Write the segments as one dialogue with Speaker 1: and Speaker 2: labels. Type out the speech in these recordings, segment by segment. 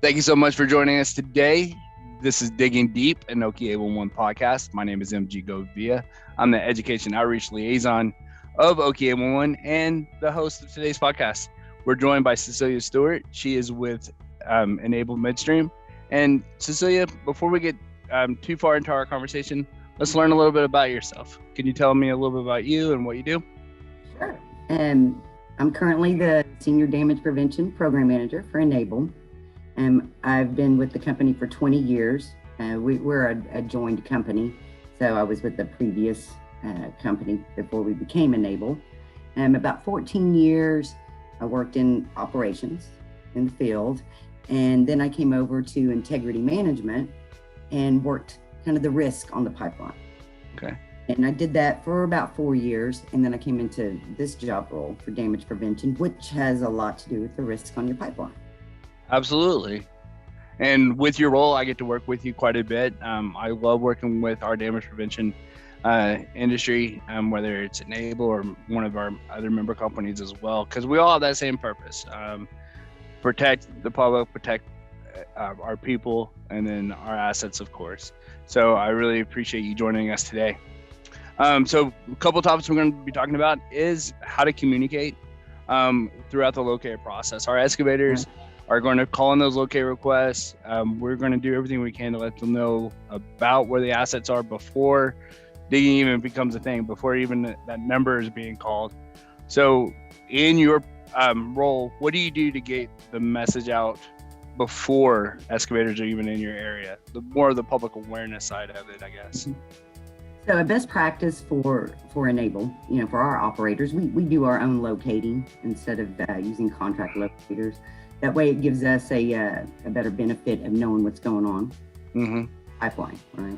Speaker 1: Thank you so much for joining us today. This is Digging Deep, an Okie 811 podcast. My name is MG Govia. I'm the Education Outreach Liaison of Okie 811 and the host of today's podcast. We're joined by Cecelia Steward. She is with Enable Midstream. And Cecelia, before we get too far into our conversation, let's learn a little bit about yourself. Can you tell me a little bit about you and what you do?
Speaker 2: Sure. I'm currently the Senior Damage Prevention Program Manager for Enable. I've been with the company for 20 years. We're a joined company, so I was with the previous company before we became Enable. About 14 years, I worked in operations in the field, and then I came over to integrity management and worked kind of the risk on the pipeline.
Speaker 1: Okay.
Speaker 2: And I did that for about 4 years, and then I came into this job role for damage prevention, which has a lot to do with the risk on your pipeline.
Speaker 1: Absolutely. And with your role, I get to work with you quite a bit. I love working with our damage prevention industry, whether it's Enable or one of our other member companies as well, because we all have that same purpose. Protect the public, protect our people, and then our assets, of course. So I really appreciate you joining us today. So a couple of topics we're going to be talking about is how to communicate throughout the locate process. Our excavators are going to call in those locate requests. We're going to do everything we can to let them know about where the assets are before digging even becomes a thing, before even that number is being called. So in your role, what do you do to get the message out before excavators are even in your area? The more of the public awareness side of it, I guess.
Speaker 2: So a best practice for Enable, for our operators, we do our own locating instead of using contract locators. That way it gives us a better benefit of knowing what's going on pipeline, right?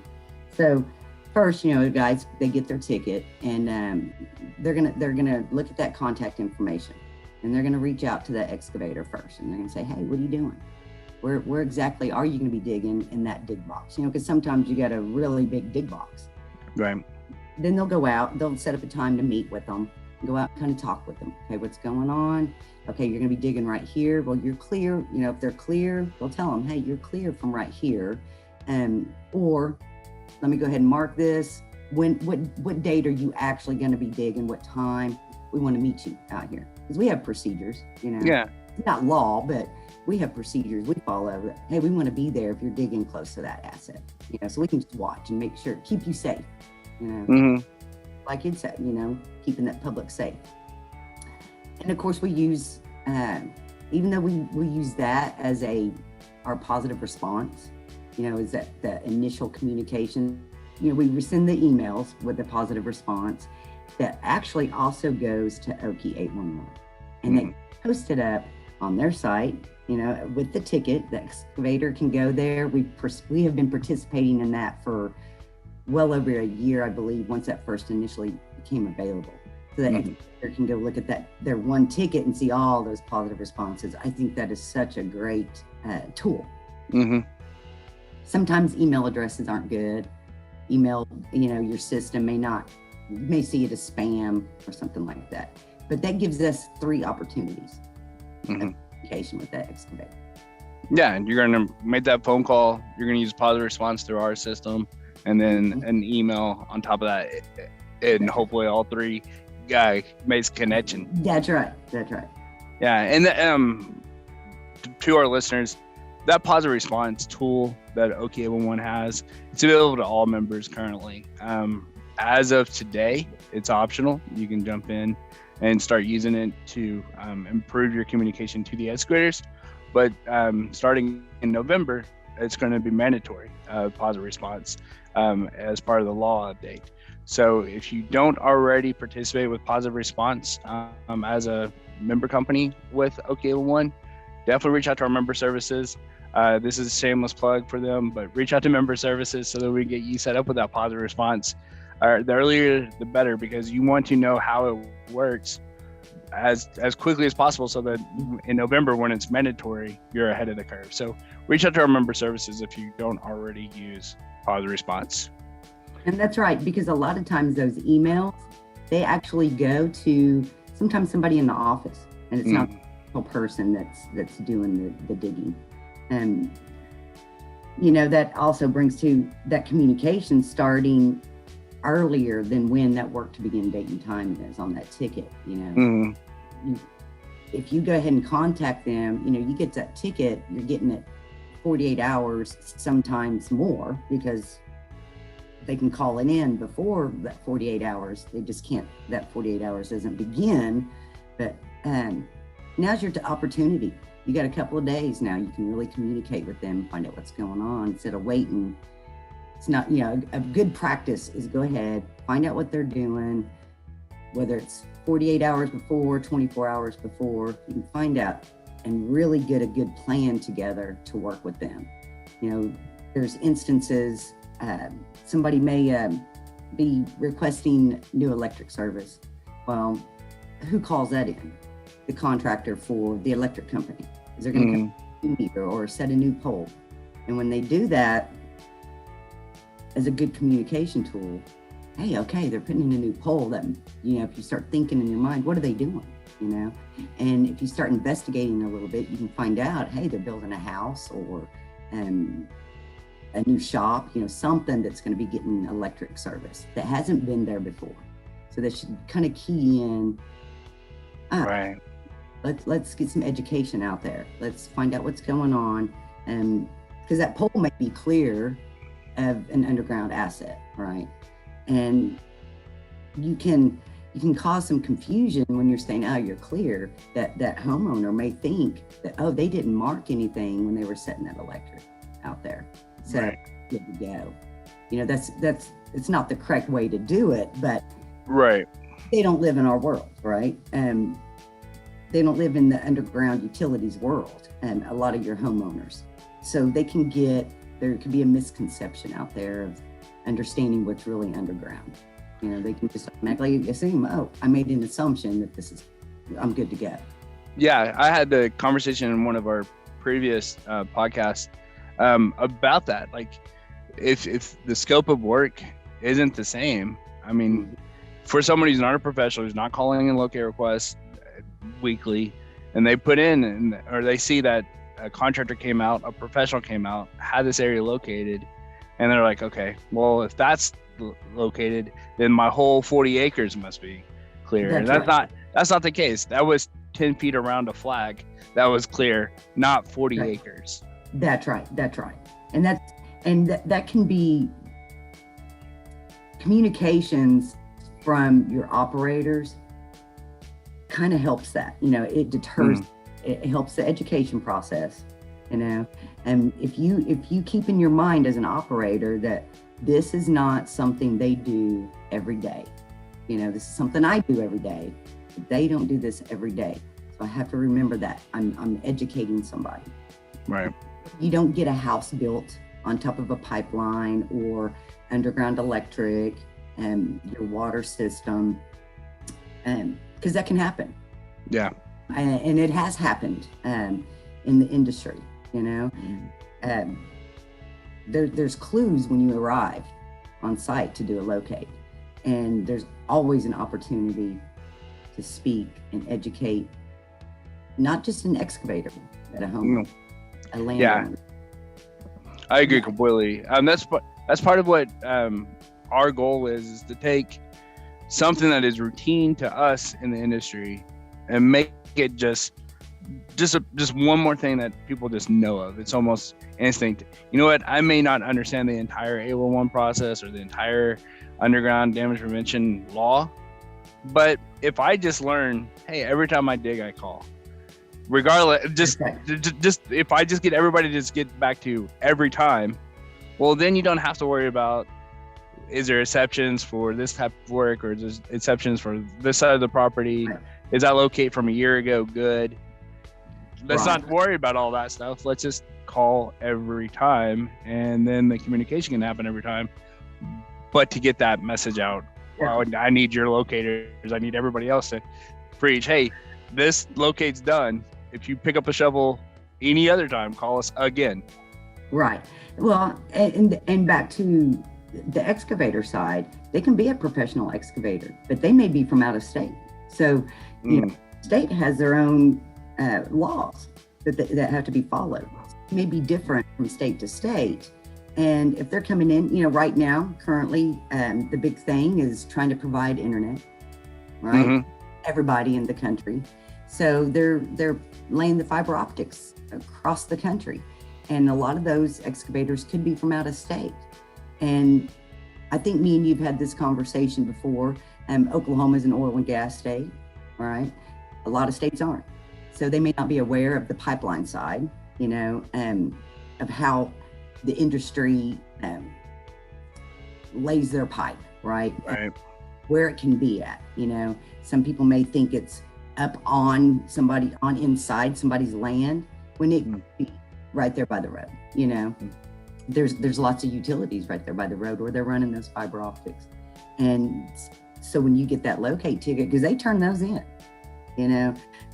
Speaker 2: So first, guys, they get their ticket and they're gonna look at that contact information and they're gonna reach out to the excavator first and they're gonna say, hey, what are you doing? Where exactly are you gonna be digging in that dig box? Because sometimes you got a really big dig box.
Speaker 1: Right.
Speaker 2: Then they'll go out, they'll set up a time to meet with them, go out and kind of talk with them. Okay, what's going on? Okay, you're gonna be digging right here. Well, you're clear. If they're clear, they'll tell them, hey, you're clear from right here. Or let me go ahead and mark this. What date are you actually gonna be digging? What time? We wanna meet you out here. Because we have procedures,
Speaker 1: Yeah.
Speaker 2: It's not law, but we have procedures we follow. Hey, we wanna be there if you're digging close to that asset. So we can just watch and make sure, keep you safe, like you'd say, keeping that public safe. And of course we use, even though we use that as our positive response, is that the initial communication, we send the emails with the positive response that actually also goes to Okie 811. And they post it up on their site, with the ticket. The excavator can go there. We have been participating in that for well over a year, I believe, once that first initially became available. So that excavator can go look at their one ticket and see all those positive responses. I think that is such a great tool. Sometimes email addresses aren't good. Email, your system may see it as spam or something like that. But that gives us 3 opportunities of communication with that excavator.
Speaker 1: Yeah, and you're going to make that phone call. You're going to use positive response through our system, and then an email on top of that, and hopefully all 3 makes a connection.
Speaker 2: That's right.
Speaker 1: Yeah, and to our listeners, that positive response tool that Okie 811 has, it's available to all members currently. As of today, it's optional. You can jump in and start using it to improve your communication to the excavators. But starting in November, it's going to be mandatory positive response as part of the law update. So if you don't already participate with positive response as a member company with Okie 811, definitely reach out to our member services. This is a shameless plug for them, but reach out to member services so that we get you set up with that positive response. The earlier, the better, because you want to know how it works as quickly as possible so that in November, when it's mandatory, you're ahead of the curve. So reach out to our member services if you don't already use positive response.
Speaker 2: And that's right, because a lot of times those emails, they actually go to sometimes somebody in the office, and it's not the person that's doing the digging. And, that also brings to that communication starting earlier than when that work to begin date and time is on that ticket. If you go ahead and contact them, you get that ticket, you're getting it 48 hours, sometimes more, because they can call it in before that 48 hours. They just can't, that 48 hours doesn't begin. But now's your opportunity. You got a couple of days now. You can really communicate with them, find out what's going on instead of waiting. It's not, a good practice is go ahead, find out what they're doing, whether it's 48 hours before, 24 hours before, you can find out and really get a good plan together to work with them. There's instances, somebody may be requesting new electric service. Well, who calls that in? The contractor for the electric company. Is they're going to come a new meter or set a new pole. And when they do that, as a good communication tool, hey, okay, they're putting in a new pole that, if you start thinking in your mind, what are they doing? And if you start investigating a little bit, you can find out, hey, they're building a house or a new shop, something that's going to be getting electric service that hasn't been there before. So they should kind of key in.
Speaker 1: Right.
Speaker 2: Let's get some education out there. Let's find out what's going on. And because that pole may be clear of an underground asset, right? And you can cause some confusion when you're saying, oh, you're clear, that homeowner may think that, oh, they didn't mark anything when they were setting that electric out there. So
Speaker 1: right.
Speaker 2: Good to go. It's not the correct way to do it, but
Speaker 1: right.
Speaker 2: They don't live in our world, right? They don't live in the underground utilities world, and a lot of your homeowners. So there can be a misconception out there of understanding what's really underground. They can just automatically assume, oh, I made an assumption that I'm good to go.
Speaker 1: Yeah, I had the conversation in one of our previous podcasts about that. Like, if the scope of work isn't the same, I mean, for somebody who's not a professional, who's not calling in locate requests weekly, and they put in, or they see that a contractor came out, a professional came out, had this area located, and they're like, okay, well, if that's located, then my whole 40 acres must be clear. And that's not the case. That was 10 feet around a flag that was clear, not 40 acres.
Speaker 2: That's right. And that can be communications from your operators. Kind of helps that, it deters, it helps the education process, and if you keep in your mind as an operator that this is not something they do every day, this is something I do every day, but they don't do this every day. So I have to remember that I'm educating somebody.
Speaker 1: Right.
Speaker 2: You don't get a house built on top of a pipeline or underground electric and your water system, because that can happen.
Speaker 1: Yeah.
Speaker 2: And it has happened in the industry, there's clues when you arrive on site to do a locate, and there's always an opportunity to speak and educate, not just an excavator, but a homeowner, a landowner.
Speaker 1: Yeah, I agree completely. That's part of what our goal is to take something that is routine to us in the industry and make it just one more thing that people just know of. It's almost instinct. You know what? I may not understand the entire 811 process or the entire underground damage prevention law, but if I just learn, hey, every time I dig, I call. Regardless, just if I just get everybody to just get back to every time, well, then you don't have to worry about, is there exceptions for this type of work, or is there exceptions for this side of the property? Right. Is that locate from a year ago good? Let's not worry about all that stuff. Let's just call every time, and then the communication can happen every time. But to get that message out, well, I need your locators. I need everybody else to preach, hey, this locate's done. If you pick up a shovel any other time, call us again. Right.
Speaker 2: Well, and back to the excavator side, they can be a professional excavator, but they may be from out of state. So, state has their own laws that have to be followed. may be different from state to state. And if they're coming in, right now, currently, the big thing is trying to provide internet, right?
Speaker 1: Mm-hmm.
Speaker 2: Everybody in the country. So they're laying the fiber optics across the country. And a lot of those excavators could be from out of state. And I think me and you've had this conversation before. Oklahoma is an oil and gas state, right? A lot of states aren't. So they may not be aware of the pipeline side, of how the industry lays their pipe, right?
Speaker 1: Right.
Speaker 2: Where it can be at, Some people may think it's up on inside somebody's land when it could be right there by the road, There's lots of utilities right there by the road where they're running those fiber optics. And so when you get that locate ticket, because they turn those in,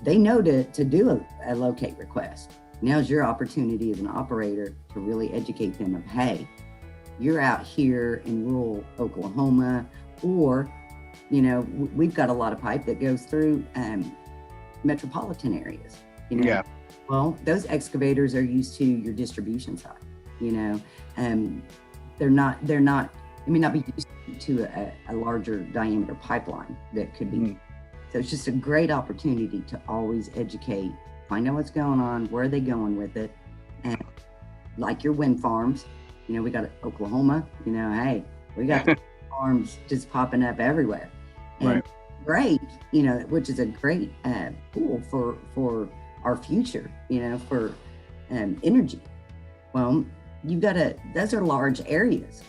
Speaker 2: they know to do a locate request. Now's your opportunity as an operator to really educate them of, hey, you're out here in rural Oklahoma, or, we've got a lot of pipe that goes through metropolitan areas,
Speaker 1: Yeah.
Speaker 2: Well, those excavators are used to your distribution side, they may not be used to a larger diameter pipeline that could be. So it's just a great opportunity to always educate, find out what's going on, where are they going with it. And like your wind farms, we got Oklahoma, hey, we got farms just popping up everywhere. And
Speaker 1: right.
Speaker 2: Great, which is a great tool for our future, for energy. Well, those are large areas,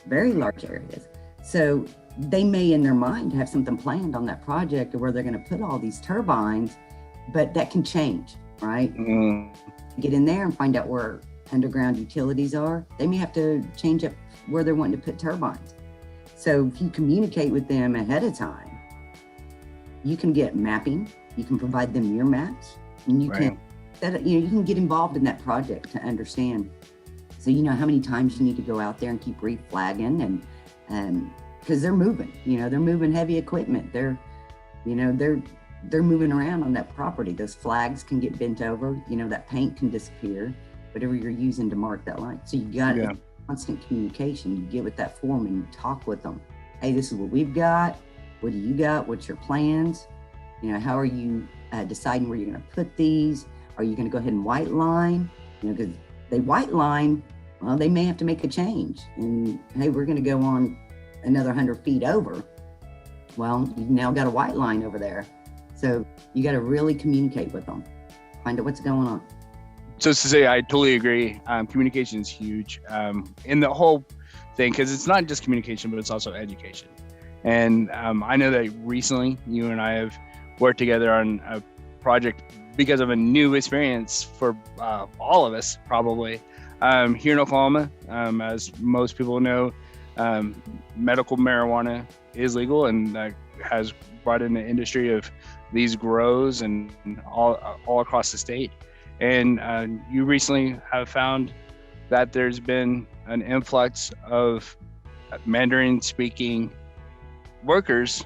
Speaker 2: very large areas. So they may in their mind have something planned on that project of where they're going to put all these turbines, but that can change, right? Get in there and find out where underground utilities are. They may have to change up where they're wanting to put turbines. So if you communicate with them ahead of time, you can get mapping, you can provide them your maps, and you can get involved in that project to understand. So you know how many times you need to go out there and keep reflagging, and because they're moving, they're moving heavy equipment. They're moving around on that property. Those flags can get bent over, that paint can disappear, whatever you're using to mark that line. So you got constant communication. You get with that foreman, you talk with them. Hey, this is what we've got. What do you got? What's your plans? How are you deciding where you're going to put these? Are you going to go ahead and white line? Because they white line, well, they may have to make a change. And hey, we're going to go on another 100 feet over. Well, you've now got a white line over there. So you got to really communicate with them, find out what's going on.
Speaker 1: So Cecelia, I totally agree. Communication is huge in the whole thing, because it's not just communication, but it's also education. And I know that recently you and I have worked together on a project because of a new experience for all of us, probably. Here in Oklahoma, as most people know, medical marijuana is legal, and that has brought in the industry of these grows and all across the state. And you recently have found that there's been an influx of Mandarin-speaking workers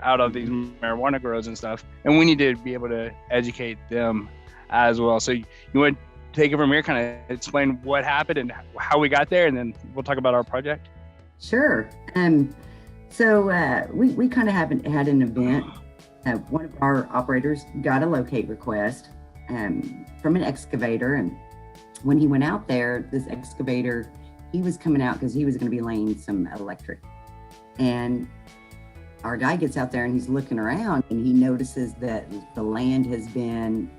Speaker 1: out of these marijuana grows and stuff, and we need to be able to educate them as well. So you want to take it from here, kind of explain what happened and how we got there, and then we'll talk about our project?
Speaker 2: Sure. So we kind of had an event. One of our operators got a locate request from an excavator, and when he went out there, this excavator, he was coming out because he was going to be laying some electric. And our guy gets out there and he's looking around, and he notices that the land has been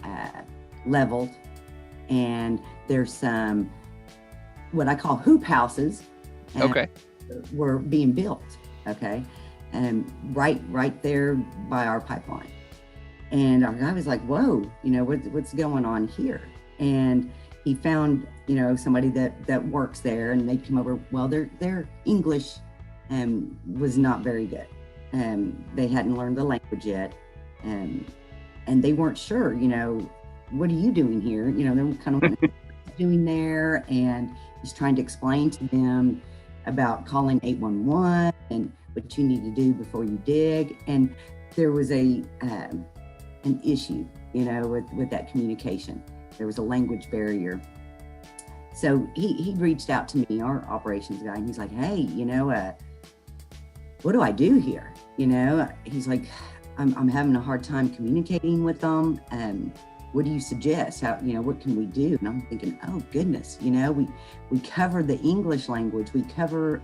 Speaker 2: leveled, and there's some what I call hoop houses. Were being built. Okay. And right there by our pipeline. And our guy was like, whoa, what's going on here? And he found, somebody that works there, and they come over. Well, their English was not very good. They hadn't learned the language yet. And they weren't sure, what are you doing here? They were kind of doing there. And he's trying to explain to them about calling 811 and what you need to do before you dig. And there was an issue, with that communication. There was a language barrier. So he reached out to me, our operations guy, and he's like, hey, what do I do here? He's like, I'm having a hard time communicating with them. What do you suggest? How, what can we do? And I'm thinking, oh goodness, we cover the English language, we cover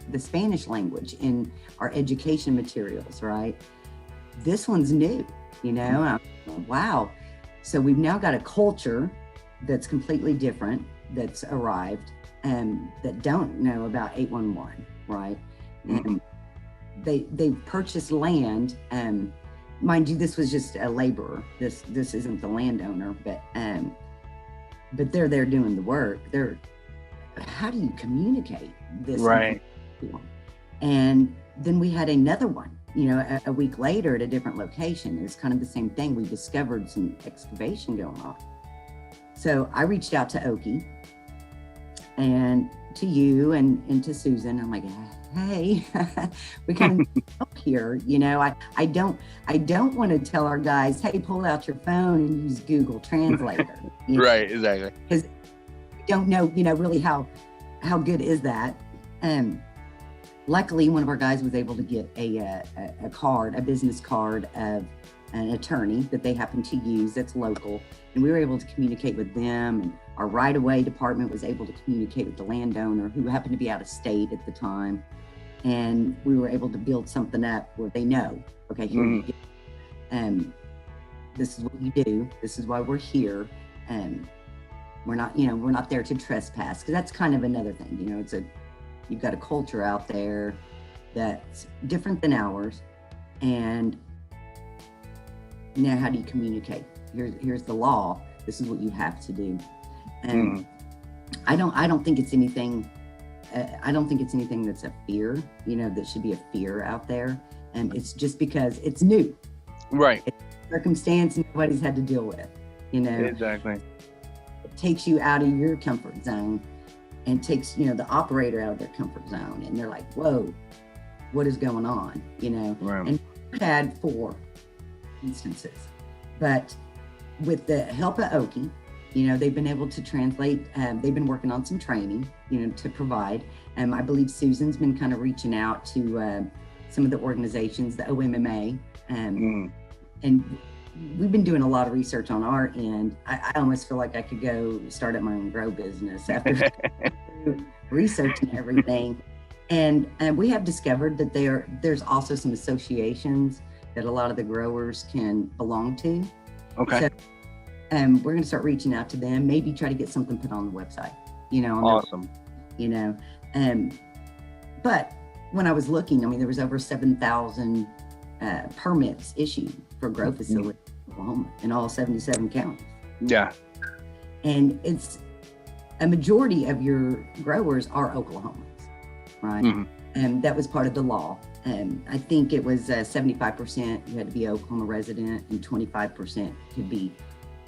Speaker 2: the Spanish language in our education materials, right? This one's new, wow. So we've now got a culture that's completely different, that's arrived, that don't know about 811, right? And they purchased land, mind you, this was just a laborer. This isn't the landowner, but they're there doing the work. How do you communicate this?
Speaker 1: Right.
Speaker 2: And then we had another one, a week later at a different location. It was kind of the same thing. We discovered some excavation going on. So I reached out to Oki and to you and to Susan. I'm like, hey, we kind of up here, I don't want to tell our guys, hey, pull out your phone and use Google Translator.
Speaker 1: Right, exactly.
Speaker 2: Because we don't know, really how good is that. Luckily, one of our guys was able to get a business card of an attorney that they happen to use that's local. And we were able to communicate with them, and our right-of-way department was able to communicate with the landowner, who happened to be out of state at the time. And we were able to build something up where they know, okay, here you go. This is what you do. This is why we're here. And we're not there to trespass, because that's kind of another thing. You've got a culture out there that's different than ours. And now how do you communicate? Here's the law. This is what you have to do. And I don't think it's anything. I don't think it's anything that's a fear, that should be a fear out there. And it's just because it's new.
Speaker 1: Right.
Speaker 2: It's a circumstance nobody's had to deal with,
Speaker 1: Exactly.
Speaker 2: It takes you out of your comfort zone and takes, the operator out of their comfort zone. And they're like, whoa, what is going on?
Speaker 1: Right.
Speaker 2: And we had 4 instances, but with the help of Oki, they've been able to translate. They've been working on some training, to provide. I believe Susan's been kind of reaching out to some of the organizations, the OMMA, and we've been doing a lot of research on our end. I almost feel like I could go start up my own grow business after researching everything. And we have discovered that there's also some associations that a lot of the growers can belong to.
Speaker 1: Okay. So,
Speaker 2: we're going to start reaching out to them, maybe try to get something put on the website,
Speaker 1: awesome.
Speaker 2: But when I was looking, there was over 7,000 permits issued for grow facilities in Oklahoma in all 77 counties.
Speaker 1: Yeah. And
Speaker 2: it's a majority of your growers are Oklahomans, right? And that was part of the law. I think it was 75% you had to be an Oklahoma resident and 25% could be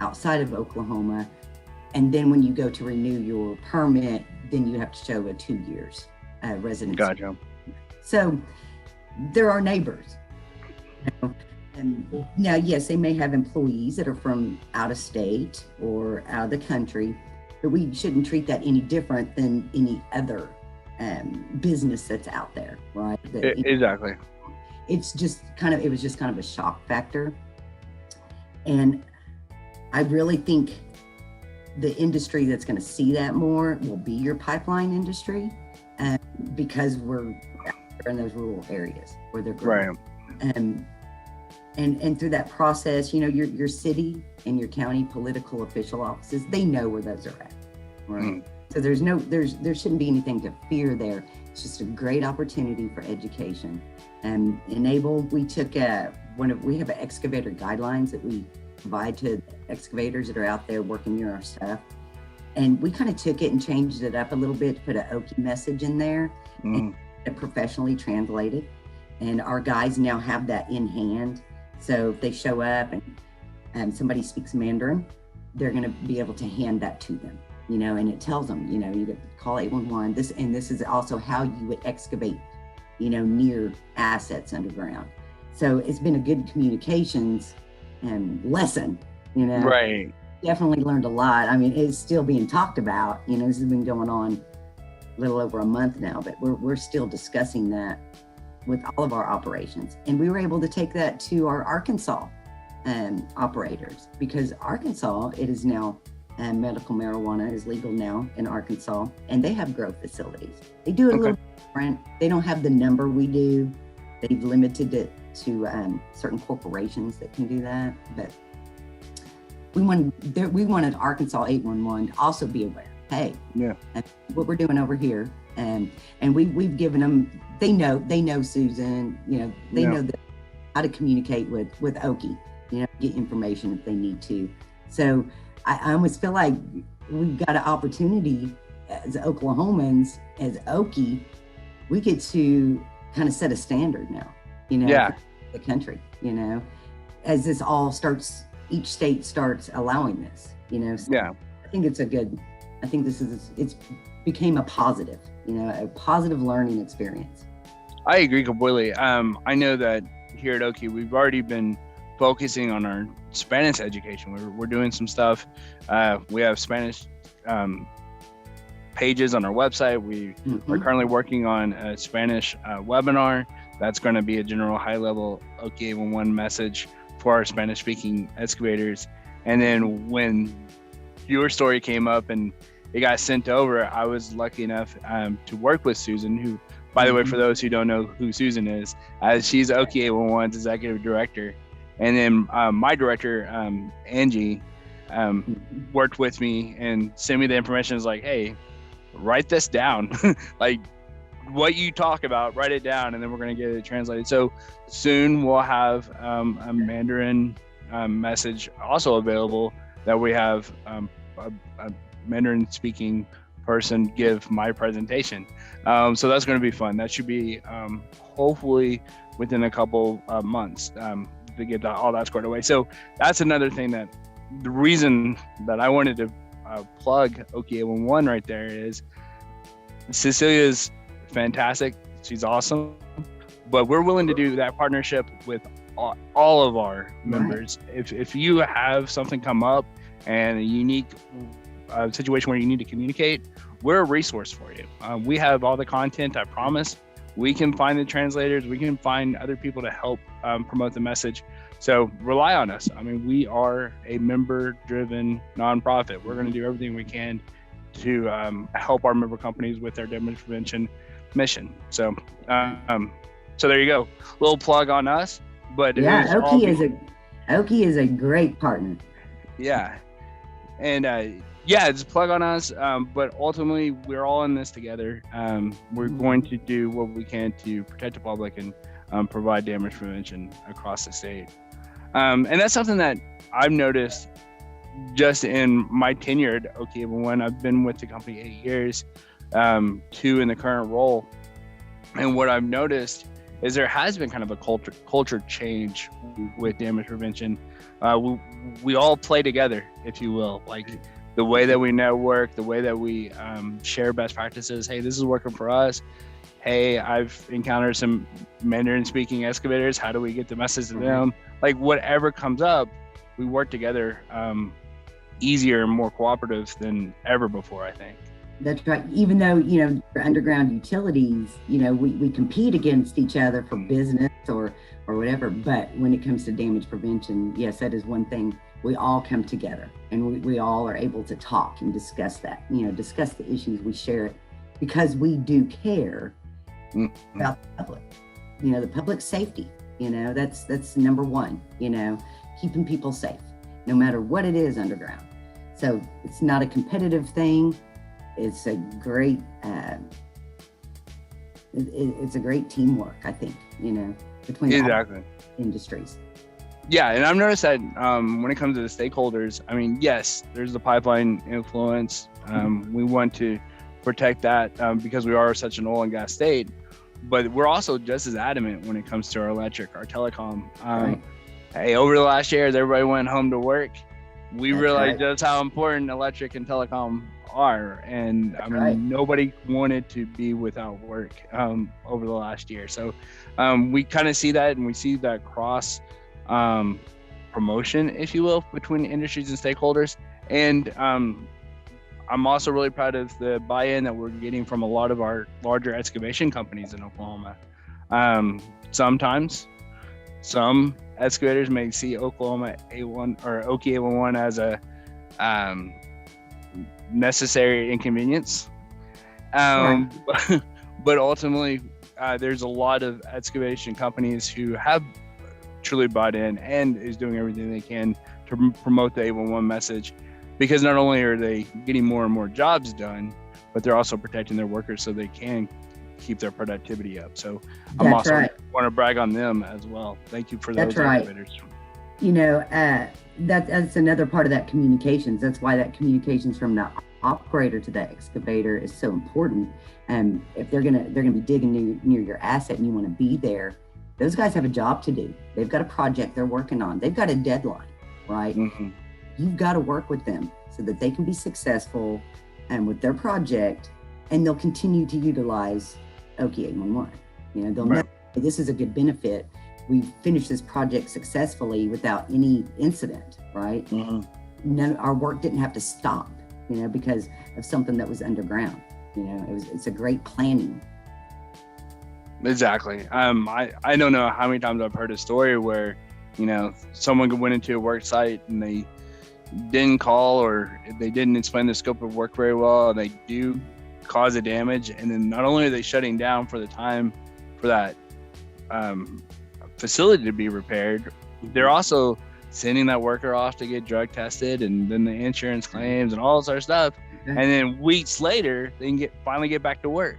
Speaker 2: outside of Oklahoma. And then when you go to renew your permit, then you have to show a 2 years residency.
Speaker 1: Gotcha.
Speaker 2: So they're our neighbors. And now, yes, they may have employees that are from out of state or out of the country, but we shouldn't treat that any different than any other business that's out there, right?
Speaker 1: Exactly.
Speaker 2: It was just kind of a shock factor. And I really think the industry that's going to see that more will be your pipeline industry, because we're in those rural areas where they're growing.
Speaker 1: Right.
Speaker 2: And through that process, your city and your county political official offices, they know where those are at, right? So there shouldn't be anything to fear there. It's just a great opportunity for education. And Enable, we have an excavator guidelines that we provide to excavators that are out there working near our stuff. And we kind of took it and changed it up a little bit to put an Oki message in there and professionally translated. And our guys now have that in hand. So if they show up and somebody speaks Mandarin, they're going to be able to hand that to them, and it tells them, you get call 811. This is also how you would excavate, near assets underground. So it's been a good communications lesson,
Speaker 1: Right.
Speaker 2: definitely learned a lot. I mean, it's still being talked about. You know, this has been going on a little over a month now, but we're still discussing that with all of our operations. And we were able to take that to our Arkansas operators, because Arkansas, it is now medical marijuana is legal now in Arkansas, and they have grow facilities. They do it a little different. They don't have the number we do. They've limited it to certain corporations that can do that. But we wanted Arkansas 811 to also be aware. Hey, what we're doing over here, and we've given them. They know Susan. You know, they know how to communicate with Oki. You know, get information if they need to. So I almost feel like we've got an opportunity as Oklahomans, as Oki, we get to kind of set a standard now, you know, for the country, you know, as this all starts, each state starts allowing this, you know. So I think it's it's became a positive, you know, a positive learning experience.
Speaker 1: I agree completely. I know that here at Oki, we've already been focusing on our Spanish education. We're doing some stuff. We have Spanish pages on our website. We are currently working on a Spanish webinar that's going to be a general high-level Oki 811 message for our Spanish-speaking excavators. And then when your story came up and it got sent over, I was lucky enough to work with Susan, who, by the way, for those who don't know who Susan is, she's Oki 811's executive director. And then my director, Angie, worked with me and sent me the information. It's like, hey, write this down. Like, what you talk about, write it down, and then we're going to get it translated. So soon we'll have a Mandarin message also available that we have a Mandarin speaking person give my presentation. So that's going to be fun. That should be hopefully within a couple months. To get all that squared away. So that's another thing, that the reason that I wanted to plug Oki 811 right there is Cecelia is fantastic. She's awesome, but we're willing to do that partnership with all of our members. If you have something come up and a unique situation where you need to communicate, we're a resource for you. We have all the content, I promise. We can find the translators. We can find other people to help promote the message. So rely on us. I mean, we are a member-driven nonprofit. We're going to do everything we can to help our member companies with their damage prevention mission. So, so there you go. Little plug on us. But
Speaker 2: Oki is a great partner.
Speaker 1: Yeah, and it's a plug on us. But ultimately, we're all in this together. We're going to do what we can to protect the public and provide damage prevention across the state. And that's something that I've noticed just in my tenure at Oki 811. I've been with the company 8 years, 2 in the current role. And what I've noticed is there has been kind of a culture change with damage prevention. We all play together, if you will, like the way that we network, the way that we share best practices. Hey, this is working for us. Hey, I've encountered some Mandarin speaking excavators. How do we get the message to them? Like, whatever comes up, we work together easier and more cooperative than ever before, I think.
Speaker 2: That's right. Even though, you know, for underground utilities, you know, we compete against each other for business or whatever. But when it comes to damage prevention, yes, that is one thing. We all come together and we all are able to talk and discuss that, you know, discuss the issues. We share it because we do care about the public, you know, the public safety, you know, that's number one, you know, keeping people safe, no matter what it is underground. So it's not a competitive thing. It's a great, it's a great teamwork, I think, you know, between industries.
Speaker 1: Yeah, and I've noticed that when it comes to the stakeholders, I mean, yes, there's the pipeline influence. We want to protect that because we are such an oil and gas state, but we're also just as adamant when it comes to our electric, our telecom. Hey, over the last year, as everybody went home to work, we realized just how important electric and telecom are. And I mean, nobody wanted to be without work over the last year. So we kind of see that, and we see that cross promotion, if you will, between industries and stakeholders. And I'm also really proud of the buy-in that we're getting from a lot of our larger excavation companies in Oklahoma. Sometimes some excavators may see Oklahoma A1 or Okie A11 as a necessary inconvenience.
Speaker 2: Right.
Speaker 1: But ultimately, there's a lot of excavation companies who have truly bought in and is doing everything they can to promote the 811 message, because not only are they getting more and more jobs done, but they're also protecting their workers so they can keep their productivity up. So I'm
Speaker 2: That's
Speaker 1: also
Speaker 2: right.
Speaker 1: want to brag on them as well. Thank you for those
Speaker 2: That's right.
Speaker 1: excavators.
Speaker 2: You know, that's another part of that communications. That's why that communications from the operator to the excavator is so important. And if they're gonna be digging near your asset and you want to be there, those guys have a job to do. They've got a project they're working on. They've got a deadline, right?
Speaker 1: Mm-hmm.
Speaker 2: You've got to work with them so that they can be successful and with their project, and they'll continue to utilize Okie 811. You know, they'll know this is a good benefit. We finished this project successfully without any incident, right?
Speaker 1: Mm-hmm.
Speaker 2: Our work didn't have to stop, you know, because of something that was underground. You know, it's a great planning.
Speaker 1: Exactly. I don't know how many times I've heard a story where, you know, someone went into a work site and they didn't call or they didn't explain the scope of work very well, and they do cause a damage. And then not only are they shutting down for the time for that facility to be repaired, they're also sending that worker off to get drug tested, and then the insurance claims and all this other stuff. And then weeks later, they can finally get back to work.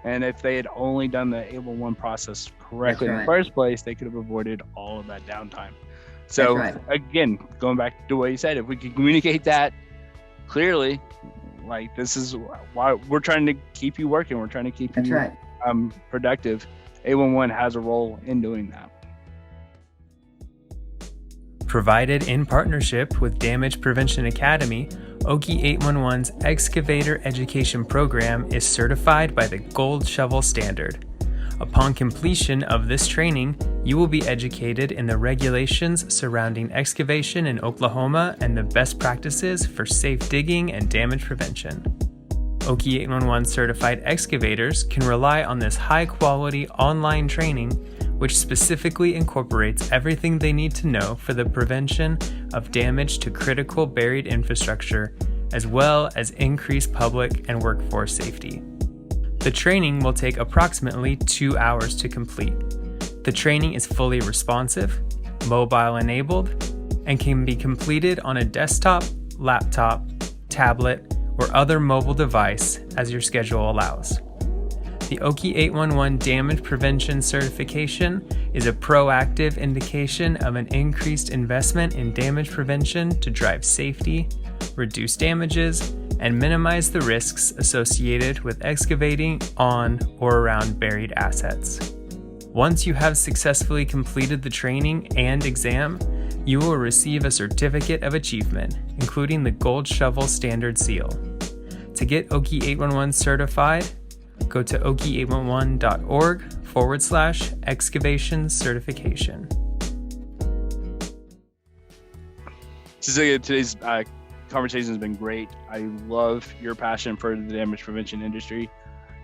Speaker 1: And if they had only done the 811 process correctly in the first place, they could have avoided all of that downtime. So again, going back to what you said, if we could communicate that clearly, like, this is why we're trying to keep you working. We're trying to keep you productive. 811 has a role in doing that.
Speaker 3: Provided in partnership with Damage Prevention Academy, Okie 811's Excavator Education Program is certified by the Gold Shovel Standard. Upon completion of this training, you will be educated in the regulations surrounding excavation in Oklahoma and the best practices for safe digging and damage prevention. Okie 811 certified excavators can rely on this high-quality online training, which specifically incorporates everything they need to know for the prevention of damage to critical buried infrastructure, as well as increased public and workforce safety. The training will take approximately 2 hours to complete. The training is fully responsive, mobile-enabled, and can be completed on a desktop, laptop, tablet, or other mobile device as your schedule allows. The Okie 811 Damage Prevention Certification is a proactive indication of an increased investment in damage prevention to drive safety, reduce damages, and minimize the risks associated with excavating on or around buried assets. Once you have successfully completed the training and exam, you will receive a certificate of achievement, including the Gold Shovel Standard Seal. To get Okie 811 certified, go to okie811.org/excavation certification.
Speaker 1: Cecelia, today's conversation has been great. I love your passion for the damage prevention industry,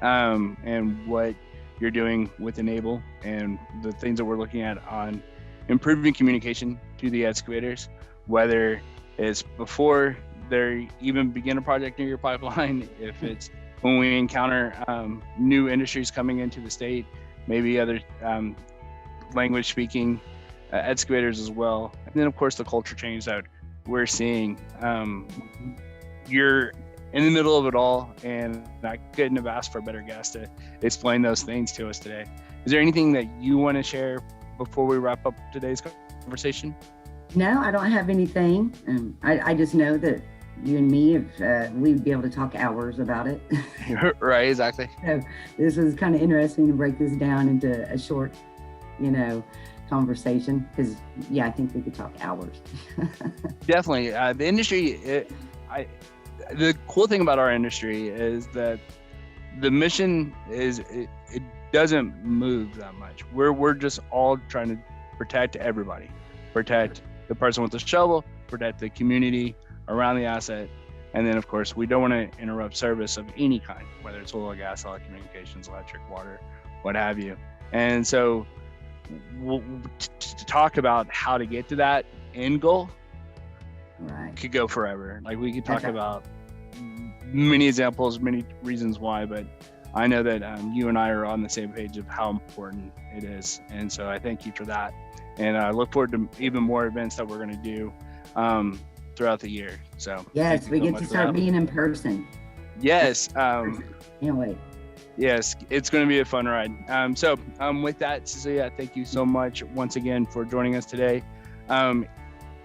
Speaker 1: and what you're doing with Enable and the things that we're looking at on improving communication to the excavators, whether it's before they even begin a project near your pipeline, if it's when we encounter new industries coming into the state, maybe other language speaking excavators as well. And then of course the culture change that we're seeing. You're in the middle of it all, and I couldn't have asked for a better guest to explain those things to us today. Is there anything that you want to share before we wrap up today's conversation?
Speaker 2: No, I don't have anything. I just know that you and me, we'd be able to talk hours about it.
Speaker 1: Right, exactly.
Speaker 2: So this is kind of interesting to break this down into a short, conversation, because I think we could talk hours.
Speaker 1: Definitely. The industry, the cool thing about our industry is that the mission is it doesn't move that much. We're just all trying to protect everybody, protect the person with the shovel, protect the community, around the asset. And then, of course, we don't want to interrupt service of any kind, whether it's oil, gas, telecommunications, electric, water, what have you. And so to talk about how to get to that end goal could go forever. Like we could talk about many examples, many reasons why, but I know that you and I are on the same page of how important it is. And so I thank you for that. And I look forward to even more events that we're going to do throughout the year. So
Speaker 2: yes, we get to start being in person.
Speaker 1: Yes.
Speaker 2: Can't wait.
Speaker 1: Yes, it's going to be a fun ride. So with that, Cecelia, thank you so much once again for joining us today.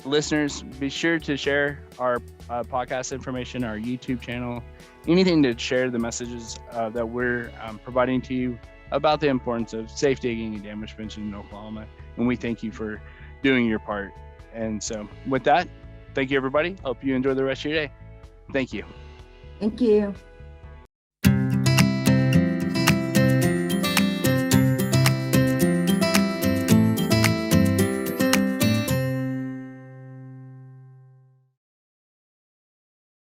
Speaker 1: Listeners, be sure to share our podcast information, our YouTube channel, anything to share the messages that we're providing to you about the importance of safe digging and damage prevention in Oklahoma. And we thank you for doing your part. And so with that, thank you, everybody. Hope you enjoy the rest of your day. Thank you.
Speaker 2: Thank you.